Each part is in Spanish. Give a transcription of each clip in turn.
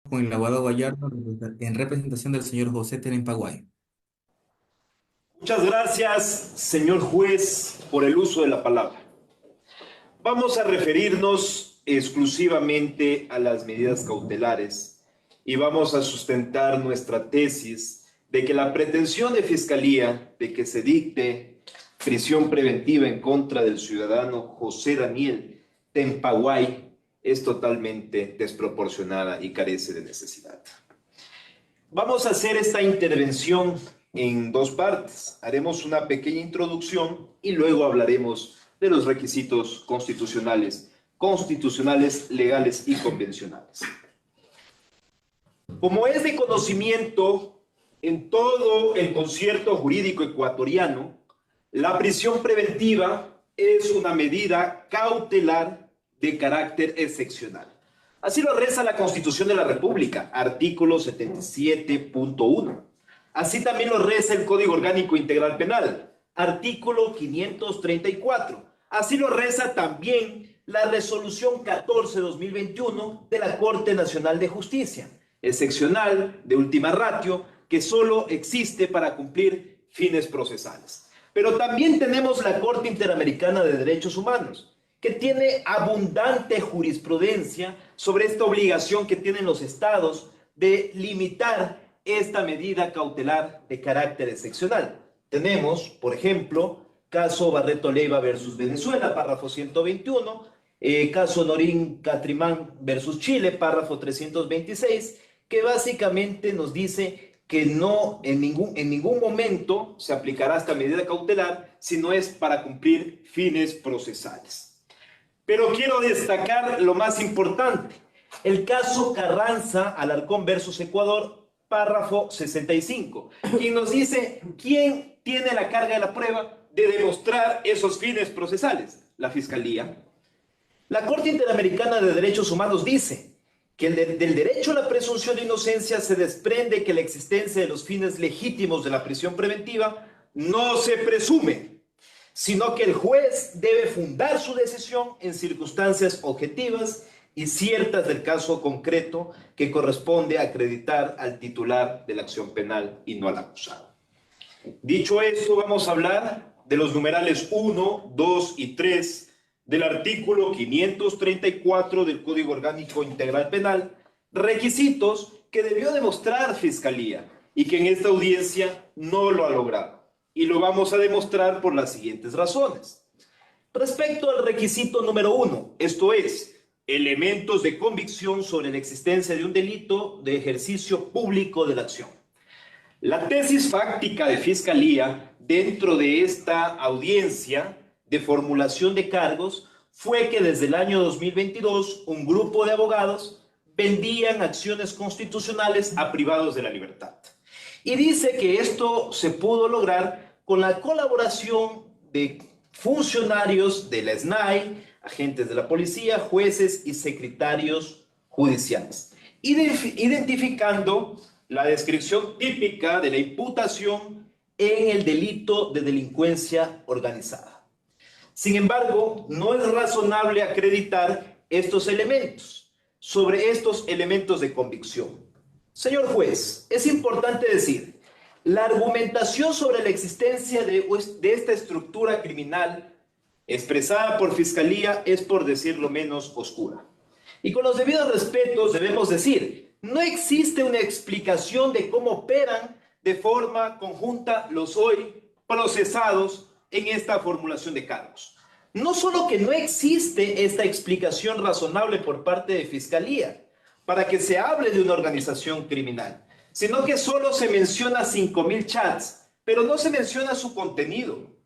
Con el abogado Gallardo en representación del señor José Paguay. Muchas gracias, señor juez, por el uso de la palabra. Vamos a referirnos exclusivamente a las medidas cautelares y vamos a sustentar nuestra tesis de que la pretensión de Fiscalía de que se dicte prisión preventiva en contra del ciudadano José Daniel Tempaguay es totalmente desproporcionada y carece de necesidad. Vamos a hacer esta intervención en dos partes. Haremos una pequeña introducción y luego hablaremos de los requisitos constitucionales, legales y convencionales. Como es de conocimiento en todo el concierto jurídico ecuatoriano, la prisión preventiva es una medida cautelar de carácter excepcional. Así lo reza la Constitución de la República, artículo 77.1. Así también lo reza el Código Orgánico Integral Penal, artículo 534. Así lo reza también la Resolución 14-2021 de la Corte Nacional de Justicia, excepcional de última ratio, que solo existe para cumplir fines procesales. Pero también tenemos la Corte Interamericana de Derechos Humanos, que tiene abundante jurisprudencia sobre esta obligación que tienen los estados de limitar esta medida cautelar de carácter excepcional. Tenemos, por ejemplo, caso Barreto Leiva versus Venezuela, párrafo 121, caso Norín Catrimán versus Chile, párrafo 326, que básicamente nos dice que no en ningún momento se aplicará esta medida cautelar si no es para cumplir fines procesales. Pero quiero destacar lo más importante, el caso Carranza Alarcón versus Ecuador, párrafo 65, quien nos dice quién tiene la carga de la prueba de demostrar esos fines procesales, la Fiscalía. La Corte Interamericana de Derechos Humanos dice que del derecho a la presunción de inocencia se desprende que la existencia de los fines legítimos de la prisión preventiva no se presume, sino que el juez debe fundar su decisión en circunstancias objetivas y ciertas del caso concreto que corresponde acreditar al titular de la acción penal y no al acusado. Dicho esto, vamos a hablar de los numerales 1, 2 y 3 del artículo 534 del Código Orgánico Integral Penal, requisitos que debió demostrar Fiscalía y que en esta audiencia no lo ha logrado. Y lo vamos a demostrar por las siguientes razones. Respecto al requisito número 1, esto es, elementos de convicción sobre la existencia de un delito de ejercicio público de la acción. La tesis fáctica de Fiscalía dentro de esta audiencia de formulación de cargos fue que desde el año 2022 un grupo de abogados vendían acciones constitucionales a privados de la libertad. Y dice que esto se pudo lograr con la colaboración de funcionarios de la SNAI, agentes de la policía, jueces y secretarios judiciales, identificando la descripción típica de la imputación en el delito de delincuencia organizada. Sin embargo, no es razonable acreditar estos elementos sobre estos elementos de convicción. Señor juez, es importante decir, la argumentación sobre la existencia de esta estructura criminal expresada por Fiscalía es, por decirlo menos, oscura. Y con los debidos respetos debemos decir, no existe una explicación de cómo operan de forma conjunta los hoy procesados en esta formulación de cargos. No solo que no existe esta explicación razonable por parte de Fiscalía para que se hable de una organización criminal, sino que solo se menciona 5.000 chats, pero no se menciona su contenido.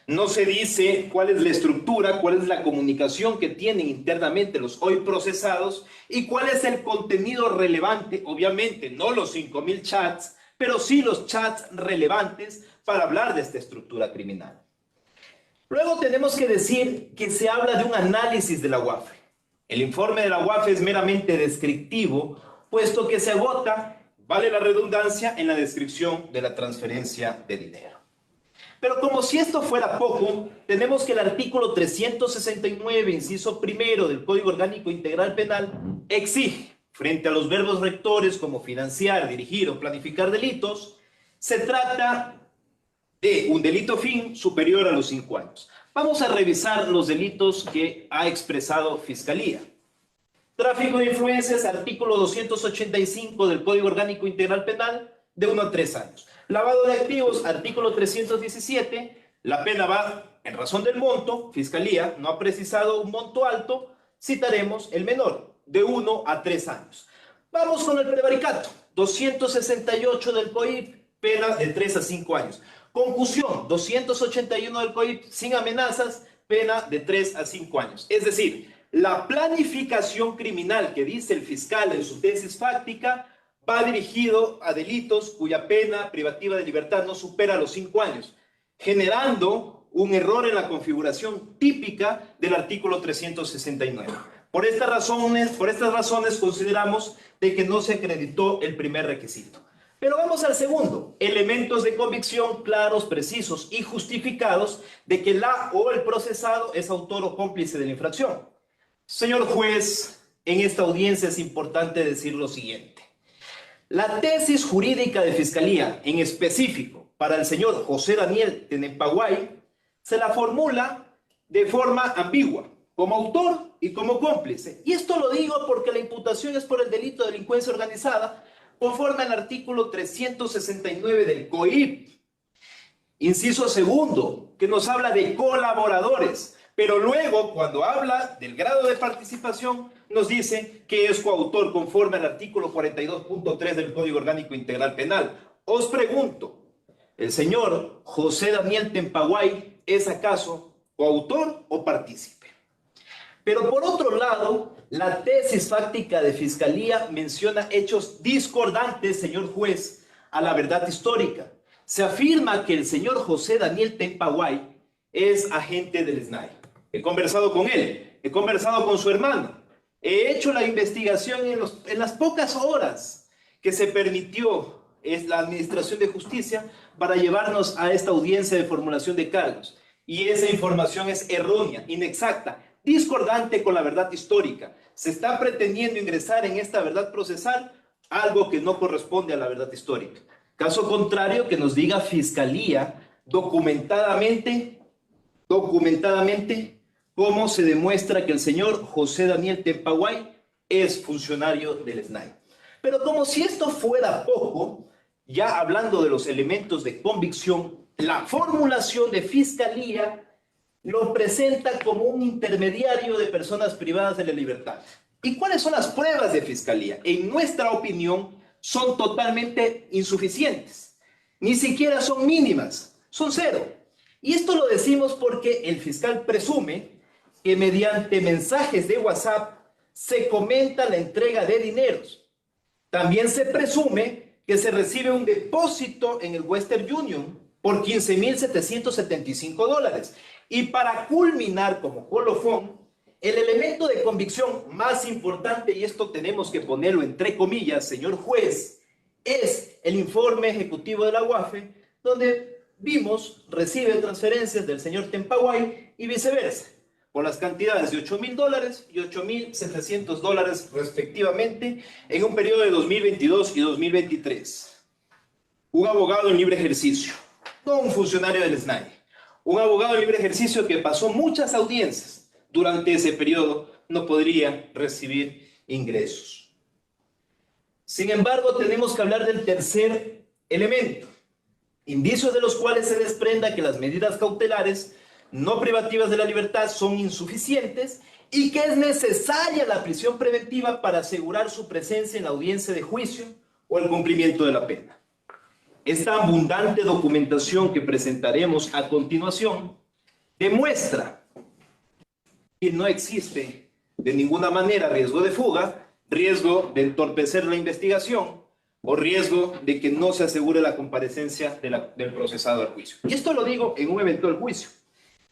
No se dice cuál es la estructura, cuál es la comunicación que tienen internamente los hoy procesados y cuál es el contenido relevante, obviamente no los 5.000 chats, pero sí los chats relevantes para hablar de esta estructura criminal. Luego tenemos que decir que se habla de un análisis de la UAFE. El informe de la UAFE es meramente descriptivo, puesto que se agota, vale la redundancia, en la descripción de la transferencia de dinero. Pero como si esto fuera poco, tenemos que el artículo 369, inciso primero del Código Orgánico Integral Penal, exige frente a los verbos rectores como financiar, dirigir o planificar delitos, se trata de un delito fin superior a los 5 años. Vamos a revisar los delitos que ha expresado Fiscalía. Tráfico de influencias, artículo 285 del Código Orgánico Integral Penal, de 1 a 3 años. Lavado de activos, artículo 317, la pena va en razón del monto. Fiscalía no ha precisado un monto alto, citaremos el menor, de 1 a 3 años. Vamos con el prevaricato, 268 del COIP, pena de 3 a 5 años. Concusión, 281 del COIP, sin amenazas, pena de 3 a 5 años. Es decir, la planificación criminal que dice el fiscal en su tesis fáctica va dirigido a delitos cuya pena privativa de libertad no supera los 5 años, generando un error en la configuración típica del artículo 369. Por estas razones consideramos de que no se acreditó el primer requisito. Pero vamos al segundo, elementos de convicción claros, precisos y justificados de que la o el procesado es autor o cómplice de la infracción. Señor juez, en esta audiencia es importante decir lo siguiente. La tesis jurídica de Fiscalía, en específico para el señor José Daniel Tenempaguay, se la formula de forma ambigua, como autor y como cómplice. Y esto lo digo porque la imputación es por el delito de delincuencia organizada, conforme al artículo 369 del COIP. Inciso segundo, que nos habla de colaboradores, pero luego, cuando habla del grado de participación, nos dice que es coautor conforme al artículo 42.3 del Código Orgánico Integral Penal. Os pregunto, ¿el señor José Daniel Tenempaguay es acaso coautor o partícipe? Pero por otro lado, la tesis fáctica de Fiscalía menciona hechos discordantes, señor juez, a la verdad histórica. Se afirma que el señor José Daniel Tenempaguay es agente del SNAI. He conversado con él, he conversado con su hermano, he hecho la investigación en las pocas horas que se permitió la Administración de Justicia para llevarnos a esta audiencia de formulación de cargos. Y esa información es errónea, inexacta, discordante con la verdad histórica. Se está pretendiendo ingresar en esta verdad procesal algo que no corresponde a la verdad histórica. Caso contrario, que nos diga Fiscalía documentadamente cómo se demuestra que el señor José Daniel Tenempaguay es funcionario del SNAI. Pero como si esto fuera poco, ya hablando de los elementos de convicción, la formulación de Fiscalía lo presenta como un intermediario de personas privadas de la libertad. ¿Y cuáles son las pruebas de Fiscalía? En nuestra opinión, son totalmente insuficientes. Ni siquiera son mínimas, son cero. Y esto lo decimos porque el fiscal presume que mediante mensajes de WhatsApp se comenta la entrega de dineros. También se presume que se recibe un depósito en el Western Union por $15,775. Y para culminar como colofón, el elemento de convicción más importante, y esto tenemos que ponerlo entre comillas, señor juez, es el informe ejecutivo de la UAFE, donde vimos recibe transferencias del señor Tenempaguay y viceversa, por las cantidades de $8,000 y $8,700 respectivamente, en un periodo de 2022 y 2023. Un abogado en libre ejercicio, no un funcionario del SNAI, un abogado en libre ejercicio que pasó muchas audiencias durante ese periodo, no podría recibir ingresos. Sin embargo, tenemos que hablar del tercer elemento, indicios de los cuales se desprenda que las medidas cautelares no privativas de la libertad son insuficientes y que es necesaria la prisión preventiva para asegurar su presencia en la audiencia de juicio o el cumplimiento de la pena. Esta abundante documentación que presentaremos a continuación demuestra que no existe de ninguna manera riesgo de fuga, riesgo de entorpecer la investigación o riesgo de que no se asegure la comparecencia del procesado al juicio. Y esto lo digo en un eventual juicio.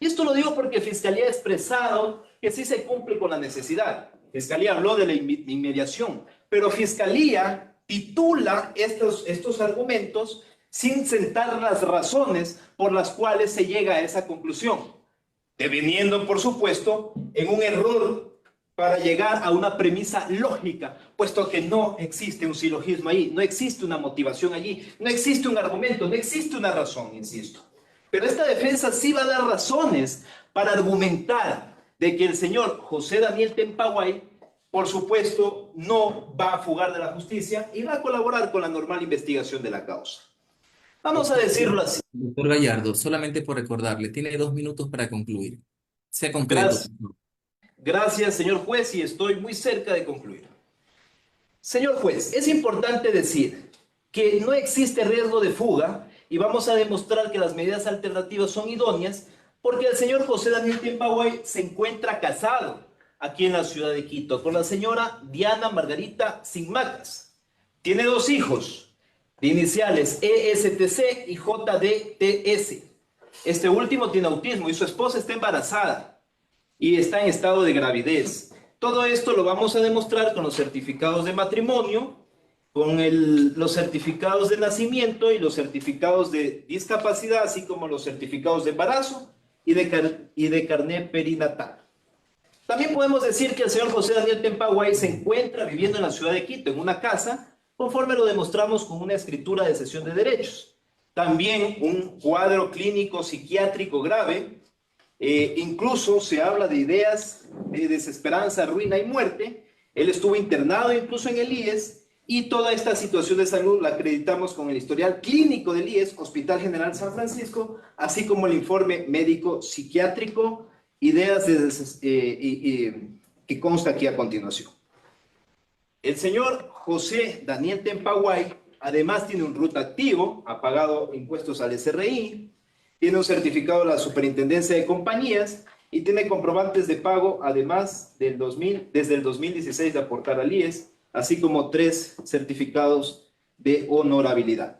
Y esto lo digo porque Fiscalía ha expresado que sí se cumple con la necesidad. Fiscalía habló de la inmediación, pero Fiscalía titula estos argumentos sin sentar las razones por las cuales se llega a esa conclusión, deviniendo, por supuesto, en un error para llegar a una premisa lógica, puesto que no existe un silogismo ahí, no existe una motivación allí, no existe un argumento, no existe una razón, insisto. Pero esta defensa sí va a dar razones para argumentar de que el señor José Daniel Tempahuay, por supuesto, no va a fugar de la justicia y va a colaborar con la normal investigación de la causa. Vamos a decirlo así. Doctor Gallardo, solamente por recordarle, tiene 2 minutos para concluir. Sea concreto. Gracias, gracias, señor juez, y estoy muy cerca de concluir. Señor juez, es importante decir que no existe riesgo de fuga y vamos a demostrar que las medidas alternativas son idóneas porque el señor José Daniel Tempahuay se encuentra casado aquí en la ciudad de Quito con la señora Diana Margarita Sinmacas. Tiene 2 hijos de iniciales ESTC y JDTS. Este último tiene autismo y su esposa está embarazada y está en estado de gravidez. Todo esto lo vamos a demostrar con los certificados de matrimonio, con los certificados de nacimiento y los certificados de discapacidad, así como los certificados de embarazo y de carné perinatal. También podemos decir que el señor José Daniel Tempahuay se encuentra viviendo en la ciudad de Quito, en una casa, conforme lo demostramos con una escritura de cesión de derechos. También un cuadro clínico psiquiátrico grave. Incluso se habla de ideas de desesperanza, ruina y muerte. Él estuvo internado incluso en el IES y toda esta situación de salud la acreditamos con el historial clínico del IES, Hospital General San Francisco, así como el informe médico psiquiátrico, ideas que consta aquí a continuación. El señor José Daniel Tempahuay además tiene un RUT activo, ha pagado impuestos al SRI, tiene un certificado de la Superintendencia de Compañías y tiene comprobantes de pago, además desde el 2016 de aportar al IES, así como 3 certificados de honorabilidad.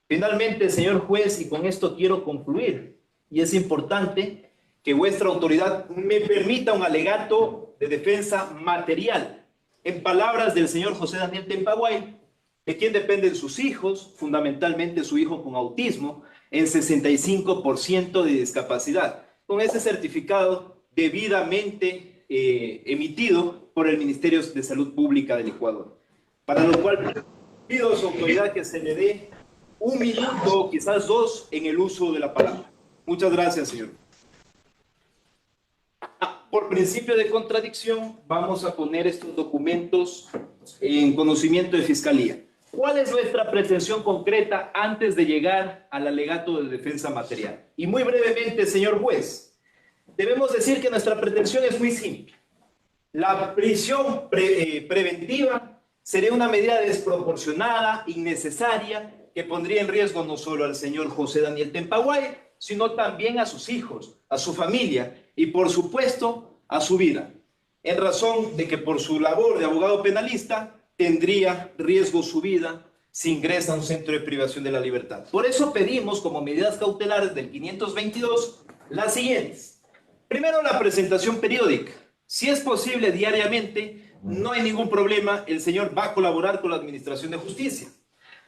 Finalmente, señor juez, y con esto quiero concluir, y es importante que vuestra autoridad me permita un alegato de defensa material, en palabras del señor José Daniel Tempahuay, de quien dependen sus hijos, fundamentalmente su hijo con autismo, en 65% de discapacidad, con ese certificado debidamente emitido por el Ministerio de Salud Pública del Ecuador. Para lo cual pido a su autoridad que se le dé 1 minuto o quizás 2 en el uso de la palabra. Muchas gracias, señor. Por principio de contradicción, vamos a poner estos documentos en conocimiento de Fiscalía. ¿Cuál es nuestra pretensión concreta antes de llegar al alegato de defensa material? Y muy brevemente, señor juez, debemos decir que nuestra pretensión es muy simple. La prisión preventiva sería una medida desproporcionada, innecesaria, que pondría en riesgo no solo al señor José Daniel Tempahuay, sino también a sus hijos, a su familia y, por supuesto, a su vida, en razón de que por su labor de abogado penalista tendría riesgo su vida si ingresa a un centro de privación de la libertad. Por eso pedimos como medidas cautelares del 522 las siguientes. Primero, la presentación periódica. Si es posible diariamente, no hay ningún problema, el señor va a colaborar con la Administración de Justicia.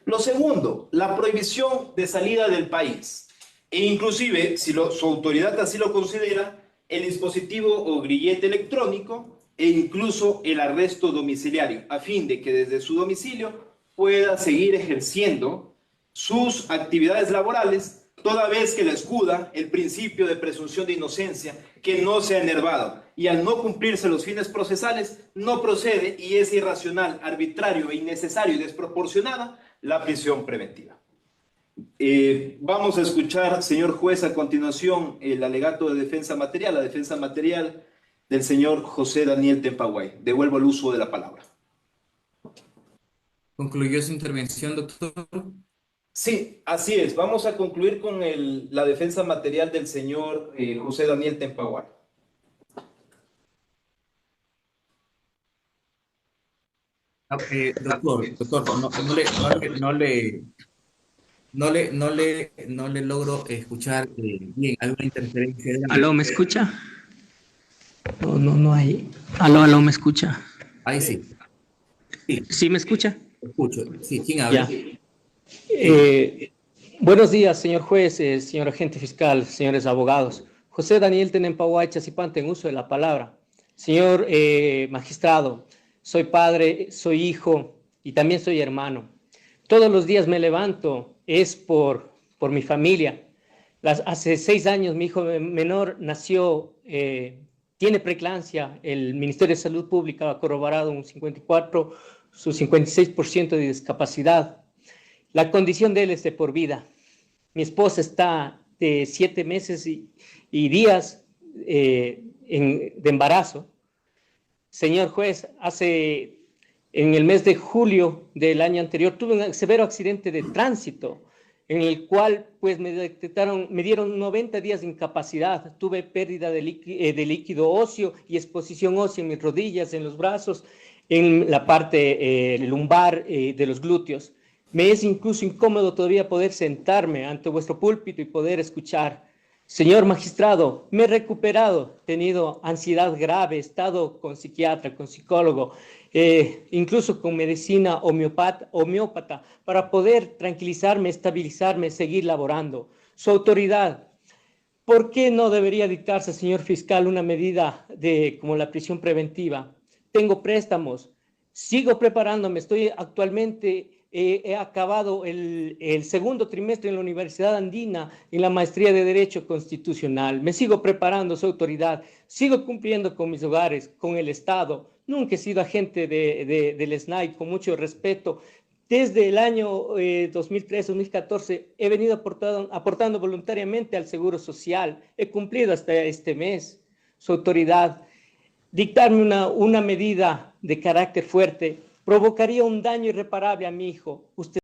Lo segundo, la prohibición de salida del país. E inclusive, si su autoridad así lo considera, el dispositivo o grillete electrónico e incluso el arresto domiciliario, a fin de que desde su domicilio pueda seguir ejerciendo sus actividades laborales, toda vez que la escuda el principio de presunción de inocencia, que no se ha enervado, y al no cumplirse los fines procesales, no procede y es irracional, arbitrario, innecesario y desproporcionada la prisión preventiva. Vamos a escuchar, señor juez, a continuación el alegato de defensa material, la defensa material del señor José Daniel Tempahuay. Devuelvo el uso de la palabra. ¿Concluyó su intervención, doctor? Sí, así es. Vamos a concluir con la defensa material del señor José Daniel Tempahuay. Doctor, no le logro escuchar bien. ¿Alguna interferencia de ¿Aló, me escucha? No hay. Aló, ¿me escucha? Ahí sí. ¿Sí me escucha? Escucho. Sí, ¿quién habla? Buenos días, señor juez, señor agente fiscal, señores abogados. José Daniel Tempahuay Chazipante, en uso de la palabra. Señor magistrado, soy padre, soy hijo y también soy hermano. Todos los días me levanto, es por mi familia. Hace 6 años mi hijo menor nació, tiene preeclampsia. El Ministerio de Salud Pública ha corroborado un 54, su 56% de discapacidad. La condición de él es de por vida. Mi esposa está de 7 meses y días de embarazo. Señor juez, en el mes de julio del año anterior tuve un severo accidente de tránsito en el cual pues me dieron 90 días de incapacidad. Tuve pérdida de líquido óseo y exposición ósea en mis rodillas, en los brazos, en la parte lumbar de los glúteos. Me es incluso incómodo todavía poder sentarme ante vuestro púlpito y poder escuchar. Señor magistrado, me he recuperado, he tenido ansiedad grave, he estado con psiquiatra, con psicólogo, incluso con medicina homeópata, para poder tranquilizarme, estabilizarme, seguir laborando. Su autoridad, ¿por qué no debería dictarse, señor fiscal, una medida como la prisión preventiva? Tengo préstamos, sigo preparándome, estoy actualmente... he acabado el segundo trimestre en la Universidad Andina en la maestría de Derecho Constitucional. Me sigo preparando, su autoridad. Sigo cumpliendo con mis hogares, con el Estado. Nunca he sido agente del SNAI, con mucho respeto. Desde el año 2013-2014 he venido aportando voluntariamente al Seguro Social. He cumplido hasta este mes. Su autoridad, dictarme una medida de carácter fuerte provocaría un daño irreparable a mi hijo. Usted